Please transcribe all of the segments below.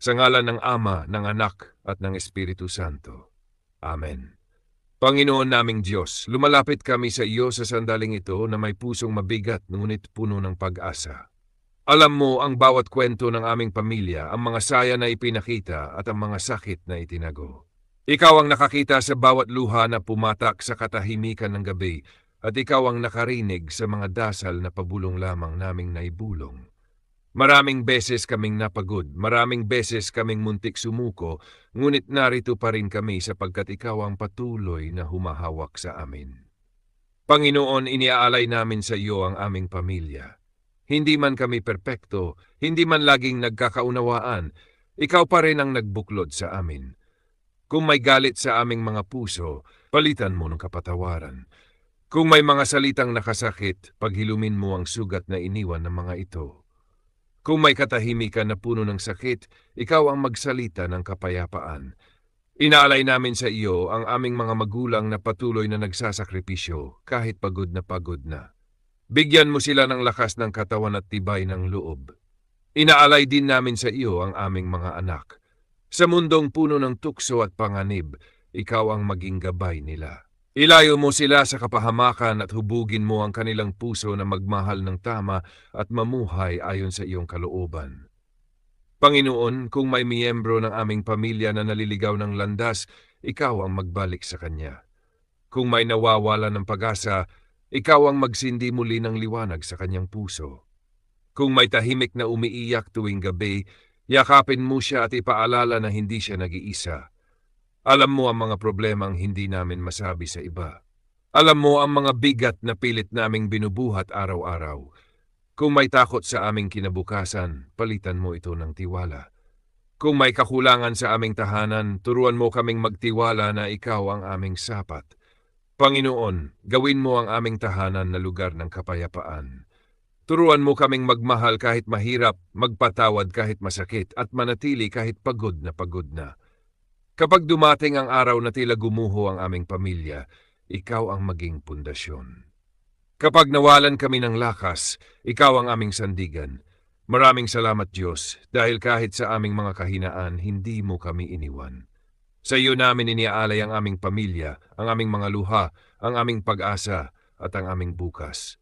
Sa ngalan ng Ama, ng Anak, at ng Espiritu Santo. Amen. Panginoon naming Diyos, lumalapit kami sa iyo sa sandaling ito na may pusong mabigat ngunit puno ng pag-asa. Alam mo ang bawat kwento ng aming pamilya, ang mga saya na ipinakita at ang mga sakit na itinago. Ikaw ang nakakita sa bawat luha na pumatak sa katahimikan ng gabi at ikaw ang nakarinig sa mga dasal na pabulong lamang naming naibulong. Maraming beses kaming napagod, maraming beses kaming muntik sumuko, ngunit narito pa rin kami sapagkat ikaw ang patuloy na humahawak sa amin. Panginoon, iniaalay namin sa iyo ang aming pamilya. Hindi man kami perpekto, hindi man laging nagkakaunawaan, ikaw pa rin ang nagbuklod sa amin. Kung may galit sa aming mga puso, palitan mo ng kapatawaran. Kung may mga salitang nakasakit, paghilumin mo ang sugat na iniwan ng mga ito. Kung may katahimikan na puno ng sakit, ikaw ang magsalita ng kapayapaan. Inaalay namin sa iyo ang aming mga magulang na patuloy na nagsasakripisyo kahit pagod na. Bigyan mo sila ng lakas ng katawan at tibay ng loob. Inaalay din namin sa iyo ang aming mga anak. Sa mundong puno ng tukso at panganib, ikaw ang maging gabay nila. Ilayo mo sila sa kapahamakan at hubugin mo ang kanilang puso na magmahal ng tama at mamuhay ayon sa iyong kalooban. Panginoon, kung may miyembro ng aming pamilya na naliligaw ng landas, ikaw ang magbalik sa kanya. Kung may nawawala ng pag-asa, ikaw ang magsindi muli ng liwanag sa kanyang puso. Kung may tahimik na umiiyak tuwing gabi, yakapin mo siya at ipaalala na hindi siya nag-iisa. Alam mo ang mga problemang hindi namin masabi sa iba. Alam mo ang mga bigat na pilit naming binubuhat araw-araw. Kung may takot sa aming kinabukasan, palitan mo ito ng tiwala. Kung may kakulangan sa aming tahanan, turuan mo kaming magtiwala na ikaw ang aming sapat. Panginoon, gawin mo ang aming tahanan na lugar ng kapayapaan. Turuan mo kaming magmahal kahit mahirap, magpatawad kahit masakit, at manatili kahit pagod na. Kapag dumating ang araw na tila gumuho ang aming pamilya, ikaw ang maging pundasyon. Kapag nawalan kami ng lakas, ikaw ang aming sandigan. Maraming salamat Diyos, dahil kahit sa aming mga kahinaan, hindi mo kami iniwan. Sa iyo namin iniaalay ang aming pamilya, ang aming mga luha, ang aming pag-asa, at ang aming bukas.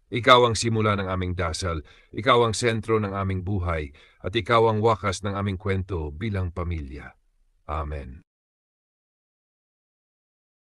Ikaw ang simula ng aming dasal, ikaw ang sentro ng aming buhay, at ikaw ang wakas ng aming kwento bilang pamilya. Amen.